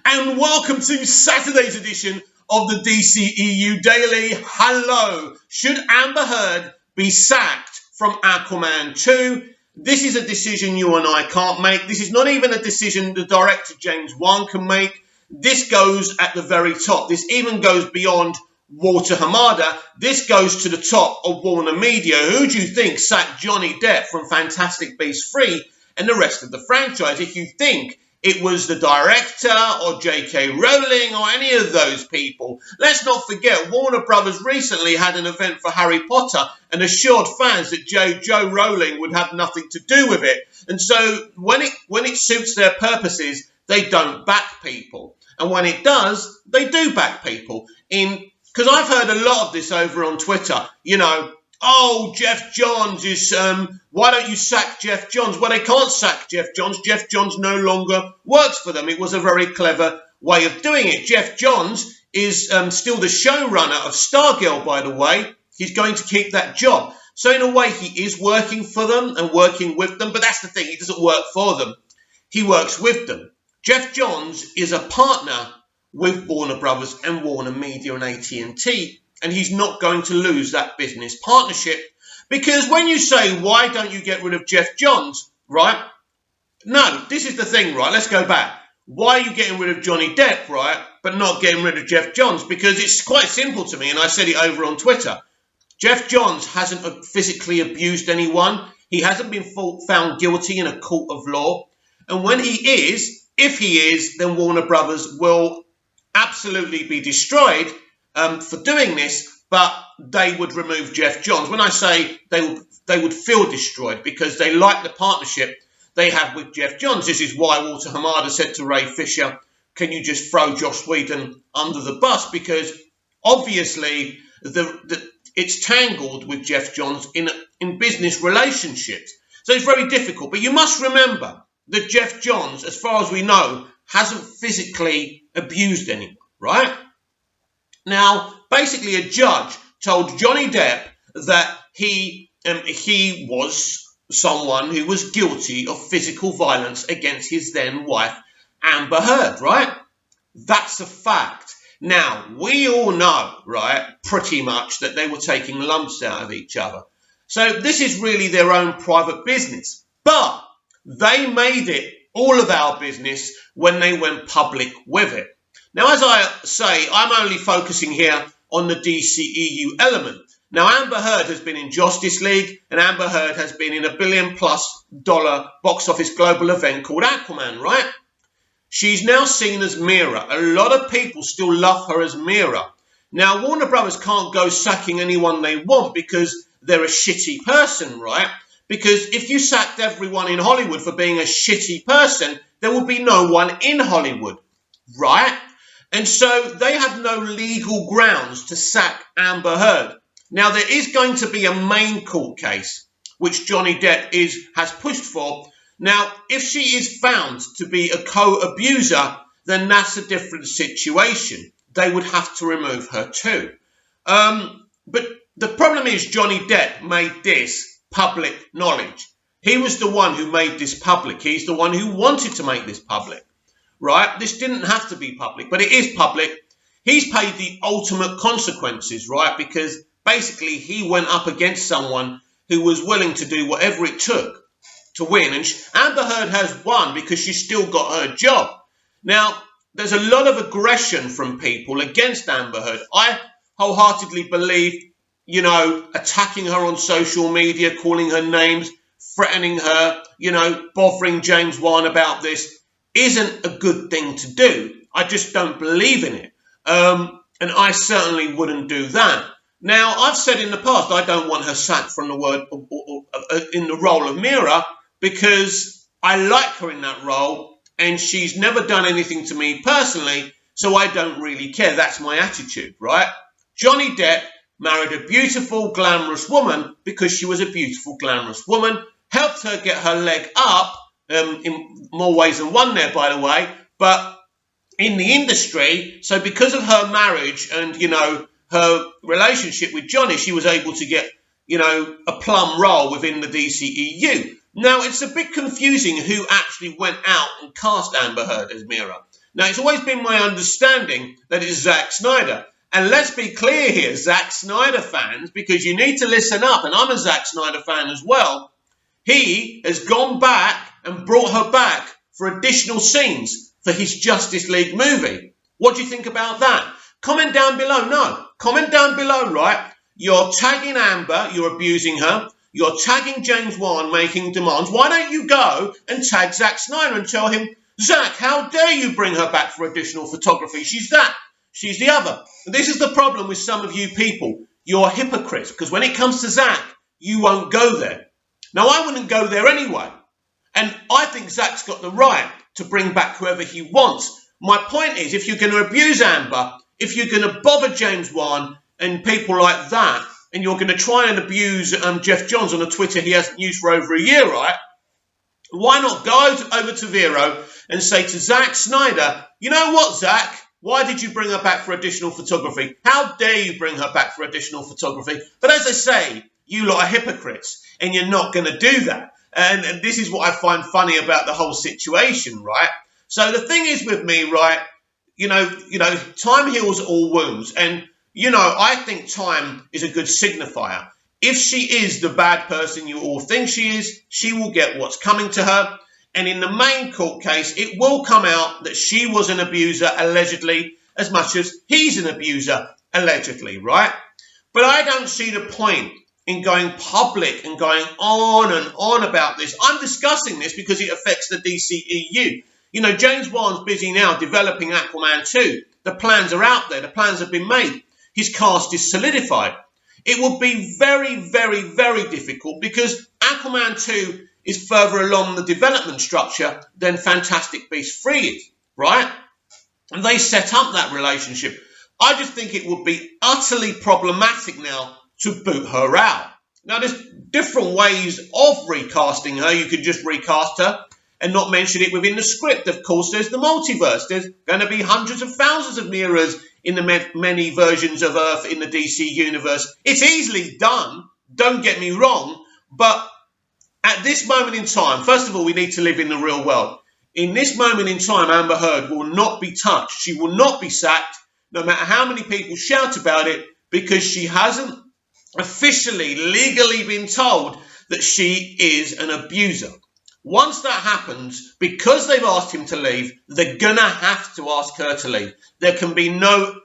And welcome to Saturday's edition of the dceu Daily. Hello. Should Amber Heard be sacked from Aquaman 2? This is a decision you and I can't make. This is not even a decision the director James Wan can make. This goes at the very top. This even goes beyond Walter Hamada. This goes to the top of Warner Media. Who do you think sacked Johnny Depp from Fantastic Beasts 3 and the rest of the franchise? If you think it was the director or J.K. Rowling or any of those people. Let's not forget, Warner Brothers recently had an event for Harry Potter and assured fans that Joe Rowling would have nothing to do with it. And so when it suits their purposes, they don't back people. And when it does, they do back people. Because I've heard a lot of this over on Twitter, oh, Jeff Johns is, why don't you sack Jeff Johns? Well, they can't sack Jeff Johns. Jeff Johns no longer works for them. It was a very clever way of doing it. Jeff Johns is still the showrunner of Stargirl, by the way. He's going to keep that job. So in a way, he is working for them and working with them. But that's the thing. He doesn't work for them. He works with them. Jeff Johns is a partner with Warner Brothers and Warner Media and AT&T. And he's not going to lose that business partnership. Because when you say, why don't you get rid of Jeff Johns, right? No, this is the thing, right? Let's go back. Why are you getting rid of Johnny Depp, right, but not getting rid of Jeff Johns? Because it's quite simple to me, and I said it over on Twitter. Jeff Johns hasn't physically abused anyone. He hasn't been found guilty in a court of law. And when he is, if he is, then Warner Brothers will absolutely be destroyed for doing this, but they would remove Jeff Johns. When I say they would feel destroyed because they like the partnership they have with Jeff Johns. This is why Walter Hamada said to Ray Fisher, can you just throw Joss Whedon under the bus? Because obviously it's tangled with Jeff Johns in business relationships. So it's very difficult. But you must remember that Jeff Johns, as far as we know, hasn't physically abused anyone, right? Now, basically, a judge told Johnny Depp that he was someone who was guilty of physical violence against his then wife, Amber Heard, right? That's a fact. Now, we all know, right, pretty much that they were taking lumps out of each other. So this is really their own private business. But they made it all of our business when they went public with it. Now, as I say, I'm only focusing here on the dceu element. Now, Amber Heard has been in Justice League, and Amber Heard has been in a $1 billion+ box office global event called Aquaman, right? She's now seen as Mira. A lot of people still love her as Mira. Now, Warner Brothers can't go sacking anyone they want because they're a shitty person, right? Because if you sacked everyone in Hollywood for being a shitty person, there would be no one in Hollywood, right? And so they have no legal grounds to sack Amber Heard. Now, there is going to be a main court case, which Johnny Depp has pushed for. Now, if she is found to be a co-abuser, then that's a different situation. They would have to remove her too. But the problem is Johnny Depp made this public knowledge. He was the one who made this public. He's the one who wanted to make this public. Right? This didn't have to be public, but it is public. He's paid the ultimate consequences, right? Because basically he went up against someone who was willing to do whatever it took to win. And Amber Heard has won because she's still got her job. Now, there's a lot of aggression from people against Amber Heard. I wholeheartedly believe, attacking her on social media, calling her names, threatening her, bothering James Wan about this, isn't a good thing to do. I just don't believe in it. And I certainly wouldn't do that. Now, I've said in the past, I don't want her sacked from in the role of Mira because I like her in that role and she's never done anything to me personally, so I don't really care. That's my attitude, right? Johnny Depp married a beautiful, glamorous woman because she was a beautiful, glamorous woman, helped her get her leg up, in more ways than one there, by the way, but in the industry, so because of her marriage and, her relationship with Johnny, she was able to get, a plum role within the dceu. Now, it's a bit confusing who actually went out and cast Amber Heard as Mira. Now, it's always been my understanding that it's Zack Snyder. And let's be clear here, Zack Snyder fans, because you need to listen up, and I'm a Zack Snyder fan as well. He has gone back and brought her back for additional scenes for his Justice League movie. What do you think about that? Comment down below. No, comment down below, right? You're tagging Amber, you're abusing her. You're tagging James Wan, making demands. Why don't you go and tag Zack Snyder and tell him, Zack, how dare you bring her back for additional photography? She's that, she's the other. And this is the problem with some of you people. You're hypocrites, because when it comes to Zack, you won't go there. Now, I wouldn't go there anyway. And I think Zack's got the right to bring back whoever he wants. My point is, if you're going to abuse Amber, if you're going to bother James Wan and people like that, and you're going to try and abuse Jeff Johns on a Twitter he hasn't used for over a year, right? Why not go over to Vero and say to Zack Snyder, you know what, Zack? Why did you bring her back for additional photography? How dare you bring her back for additional photography? But as I say, you lot are hypocrites, and you're not going to do that. And this is what I find funny about the whole situation, right? So the thing is with me, right, you know, time heals all wounds. And, I think time is a good signifier. If she is the bad person you all think she is, she will get what's coming to her. And in the main court case, it will come out that she was an abuser, allegedly, as much as he's an abuser, allegedly, right? But I don't see the point in going public and going on and on about this. I'm discussing this because it affects the DCEU. James Wan's busy now developing Aquaman 2. The plans are out there. The plans have been made. His cast is solidified. It would be very, very, very difficult because Aquaman 2 is further along the development structure than Fantastic Beasts 3 is, right? And they set up that relationship. I just think it would be utterly problematic now to boot her out. Now, there's different ways of recasting her. You could just recast her and not mention it within the script. Of course, there's the multiverse. There's going to be hundreds of thousands of mirrors in the many versions of Earth in the DC universe. It's easily done, don't get me wrong, but at this moment in time, first of all, we need to live in the real world. In this moment in time, Amber Heard will not be touched. She will not be sacked, no matter how many people shout about it, because she hasn't officially, legally been told that she is an abuser. Once that happens, because they've asked him to leave, they're gonna have to ask her to leave. There can be no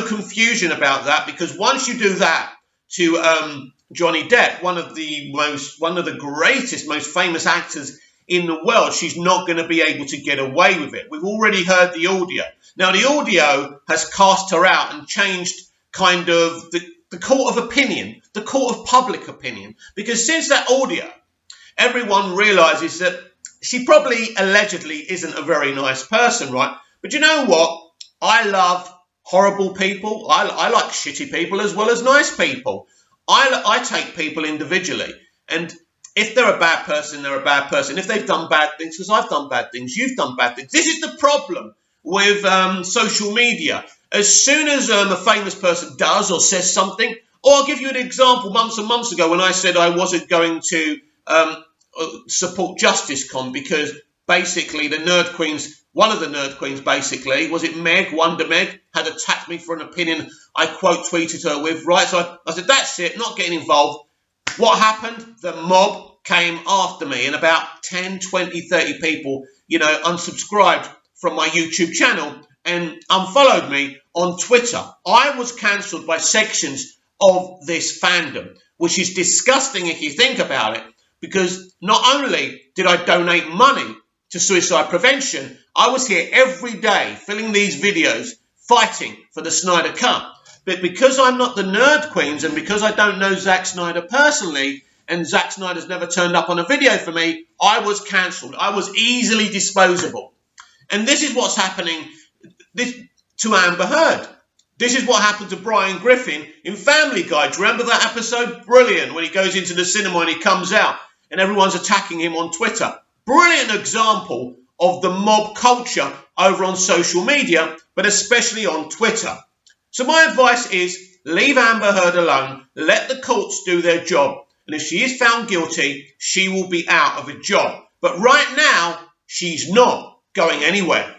confusion about that, because once you do that to Johnny Depp, one of the greatest, most famous actors in the world, she's not going to be able to get away with it. We've already heard the audio. Now, the audio has cast her out and changed kind of the court of opinion, the court of public opinion, because since that audio, everyone realizes that she probably allegedly isn't a very nice person, right? But you know what? I love horrible people. I like shitty people as well as nice people. I take people individually. And if they're a bad person, they're a bad person. If they've done bad things, because I've done bad things, you've done bad things. This is the problem with social media. As soon as a famous person does or says something, or I'll give you an example months and months ago when I said I wasn't going to support JusticeCon because basically the Nerd Queens, one of the Nerd Queens basically, was it Meg, Wonder Meg, had attacked me for an opinion I quote tweeted her with, right? So I said, that's it, not getting involved. What happened? The mob came after me and about 10, 20, 30 people, unsubscribed from my YouTube channel and unfollowed me on Twitter. I was cancelled by sections of this fandom, which is disgusting if you think about it, because not only did I donate money to suicide prevention, I was here every day filming these videos, fighting for the Snyder Cut. But because I'm not the Nerd Queens and because I don't know Zack Snyder personally, and Zack Snyder's never turned up on a video for me, I was cancelled. I was easily disposable. And this is what's happening to Amber Heard. This is what happened to Brian Griffin in Family Guy. Do you remember that episode? Brilliant. When he goes into the cinema and he comes out and everyone's attacking him on Twitter. Brilliant example of the mob culture over on social media, but especially on Twitter. So my advice is leave Amber Heard alone. Let the courts do their job. And if she is found guilty, she will be out of a job. But right now, she's not going anywhere.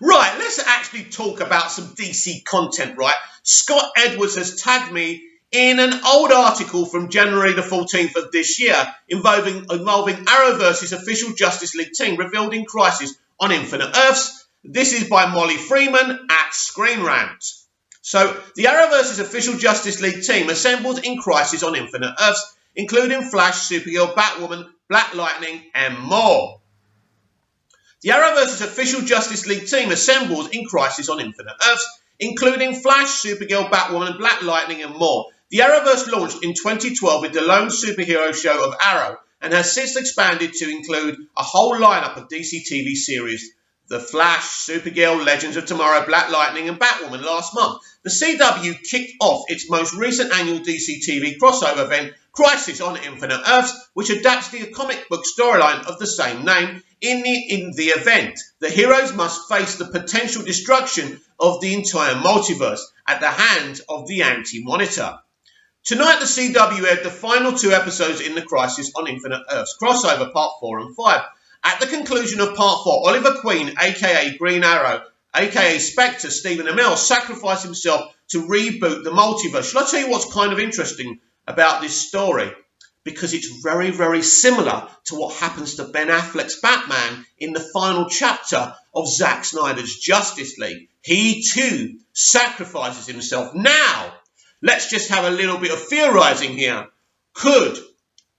Right, let's actually talk about some DC content, right? Scott Edwards has tagged me in an old article from January the 14th of this year involving Arrowverse's official Justice League team revealed in Crisis on Infinite Earths. This is by Molly Freeman at Screen Rant. So, the Arrowverse's official Justice League team assembled in Crisis on Infinite Earths, including Flash, Supergirl, Batwoman, Black Lightning, and more. The Arrowverse's official Justice League team assembles in Crisis on Infinite Earths, including Flash, Supergirl, Batwoman, Black Lightning, and more. The Arrowverse launched in 2012 with the lone superhero show of Arrow, and has since expanded to include a whole lineup of DC TV series: The Flash, Supergirl, Legends of Tomorrow, Black Lightning, and Batwoman last month. The CW kicked off its most recent annual DC TV crossover event, Crisis on Infinite Earths, which adapts the comic book storyline of the same name. In the event, the heroes must face the potential destruction of the entire multiverse at the hands of the Anti-Monitor. Tonight, the CW aired the final 2 episodes in the Crisis on Infinite Earths crossover, Part 4 and 5. At the conclusion of Part 4, Oliver Queen, a.k.a. Green Arrow, a.k.a. Spectre, Stephen Amell, sacrificed himself to reboot the multiverse. Shall I tell you what's kind of interesting about this story? Because it's very, very similar to what happens to Ben Affleck's Batman in the final chapter of Zack Snyder's Justice League. He too sacrifices himself. Now, let's just have a little bit of theorizing here. Could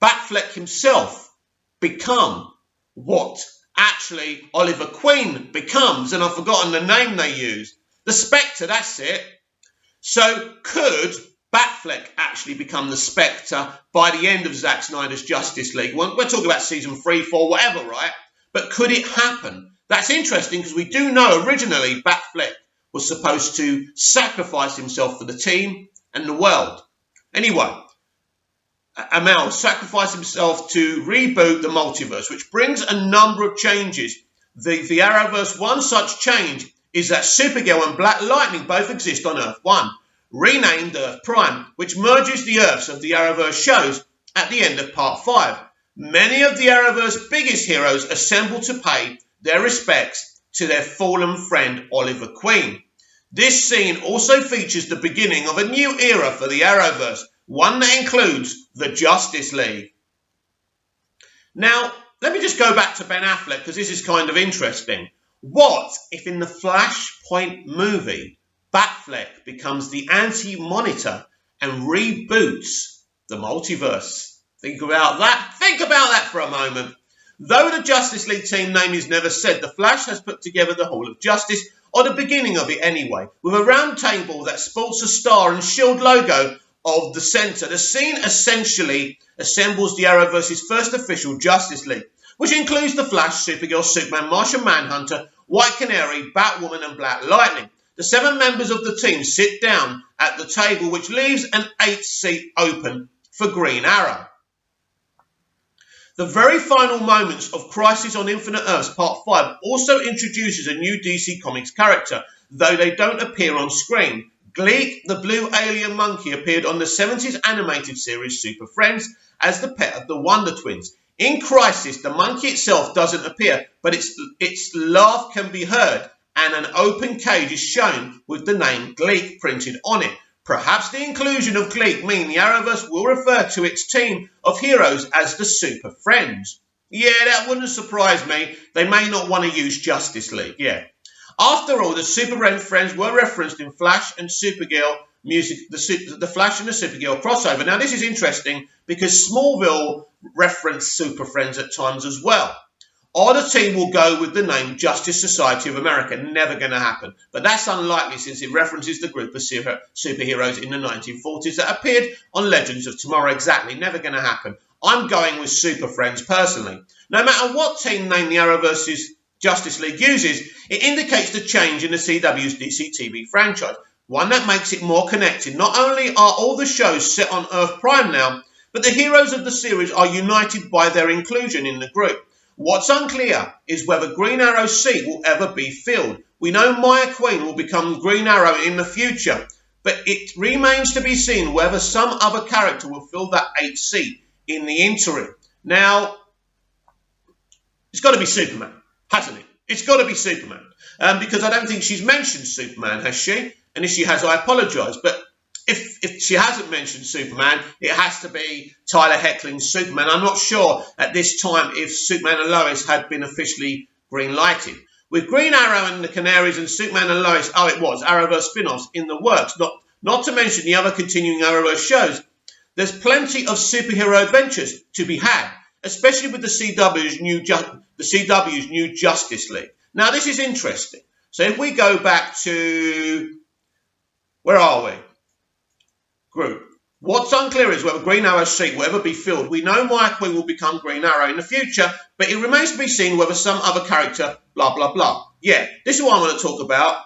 Batfleck himself become what actually Oliver Queen becomes? And I've forgotten the name they use. The Spectre, that's it. So could Batfleck actually become the Spectre by the end of Zack Snyder's Justice League? We're talking about season 3, 4, whatever, right? But could it happen? That's interesting because we do know originally Batfleck was supposed to sacrifice himself for the team and the world. Anyway, Amell sacrificed himself to reboot the multiverse, which brings a number of changes. The Arrowverse, one such change is that Supergirl and Black Lightning both exist on Earth 1. Renamed Earth Prime, which merges the Earths of the Arrowverse shows at the end of Part 5. Many of the Arrowverse's biggest heroes assemble to pay their respects to their fallen friend Oliver Queen. This scene also features the beginning of a new era for the Arrowverse, one that includes the Justice League. Now, let me just go back to Ben Affleck because this is kind of interesting. What if in the Flashpoint movie, Batfleck becomes the Anti-Monitor and reboots the multiverse? Think about that. Think about that for a moment. Though the Justice League team name is never said, the Flash has put together the Hall of Justice, or the beginning of it anyway, with a round table that sports a star and shield logo of the centre. The scene essentially assembles the Arrowverse's first official Justice League, which includes the Flash, Supergirl, Superman, Martian Manhunter, White Canary, Batwoman, and Black Lightning. The 7 members of the team sit down at the table, which leaves an 8th seat open for Green Arrow. The very final moments of Crisis on Infinite Earths Part 5 also introduces a new DC Comics character, though they don't appear on screen. Gleek, the blue alien monkey, appeared on the 70s animated series Super Friends as the pet of the Wonder Twins. In Crisis, the monkey itself doesn't appear, but its laugh can be heard, and an open cage is shown with the name Gleek printed on it. Perhaps the inclusion of Gleek means the Arrowverse will refer to its team of heroes as the Super Friends. Yeah, that wouldn't surprise me. They may not want to use Justice League, yeah. After all, the Super Friends were referenced in Flash and Supergirl music, the Flash and the Supergirl crossover. Now, this is interesting because Smallville referenced Super Friends at times as well. Or the team will go with the name Justice Society of America. Never going to happen. But that's unlikely since it references the group of superheroes in the 1940s that appeared on Legends of Tomorrow. Exactly. Never going to happen. I'm going with Super Friends personally. No matter what team name the Arrowverse's Justice League uses, it indicates the change in the CW's DC TV franchise. One that makes it more connected. Not only are all the shows set on Earth Prime now, but the heroes of the series are united by their inclusion in the group. What's unclear is whether Green Arrow's seat will ever be filled. We know Maya Queen will become Green Arrow in the future, but it remains to be seen whether some other character will fill that 8th seat in the interim. Now, it's got to be Superman, hasn't it? It's got to be Superman. Because I don't think she's mentioned Superman, has she? And if she has, I apologise. But if she hasn't mentioned Superman, it has to be Tyler Hoechling's Superman. I'm not sure at this time if Superman and Lois had been officially green-lighted. With Green Arrow and the Canaries and Superman and Lois, it was, Arrowverse spin-offs in the works, not to mention the other continuing Arrowverse shows. There's plenty of superhero adventures to be had, especially with the CW's new Justice League. Now, this is interesting. So if we go back to, where are we? Group. What's unclear is whether Green Arrow's seat will ever be filled. We know Marquis will become Green Arrow in the future, but it remains to be seen whether some other character, blah, blah, blah. Yeah, this is what I want to talk about.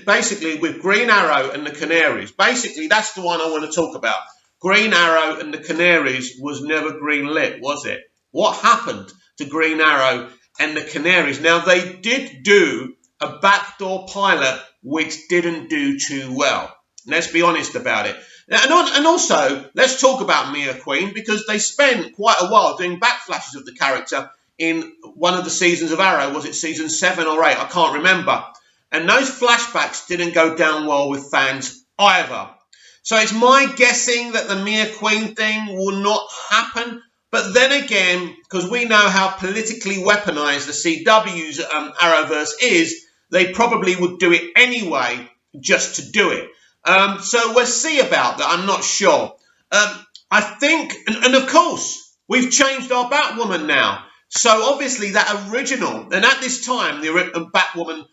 Basically, with Green Arrow and the Canaries. Basically, that's the one I want to talk about. Green Arrow and the Canaries was never green-lit, was it? What happened to Green Arrow and the Canaries? Now, they did do a backdoor pilot which didn't do too well. Let's be honest about it. And also, let's talk about Mia Queen, because they spent quite a while doing backflashes of the character in one of the seasons of Arrow. Was it season 7 or 8? I can't remember. And those flashbacks didn't go down well with fans either. So it's my guessing that the Mia Queen thing will not happen. But then again, because we know how politically weaponized the CW's Arrowverse is, they probably would do it anyway just to do it. So we'll see about that. I'm not sure. I think, and of course, we've changed our Batwoman now. So obviously that original, and at this time, the Batwoman,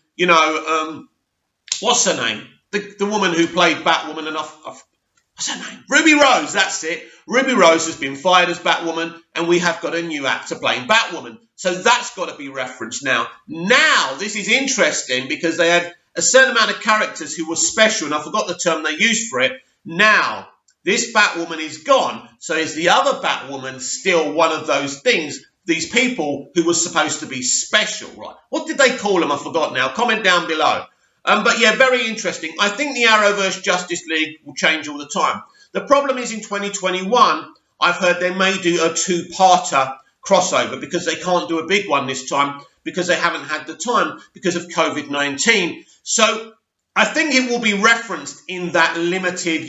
what's her name? The woman who played Batwoman, and what's her name? Ruby Rose, that's it. Ruby Rose has been fired as Batwoman, and we have got a new actor playing Batwoman. So that's got to be referenced now. Now, this is interesting because they had a certain amount of characters who were special, and I forgot the term they used for it. Now, this Batwoman is gone, so is the other Batwoman still one of those things, these people who were supposed to be special, right? What did they call them? I forgot now. Comment down below. But yeah, very interesting. I think the Arrowverse Justice League will change all the time. The problem is in 2021, I've heard they may do a two-parter crossover because they can't do a big one this time because they haven't had the time because of COVID-19. So I think it will be referenced in that limited,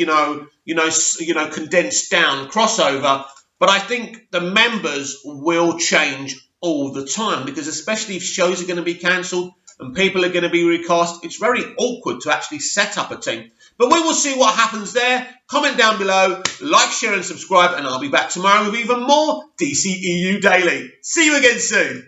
condensed down crossover. But I think the members will change all the time because especially if shows are going to be cancelled and people are going to be recast, it's very awkward to actually set up a team. But we will see what happens there. Comment down below, like, share and subscribe, and I'll be back tomorrow with even more DCEU Daily. See you again soon.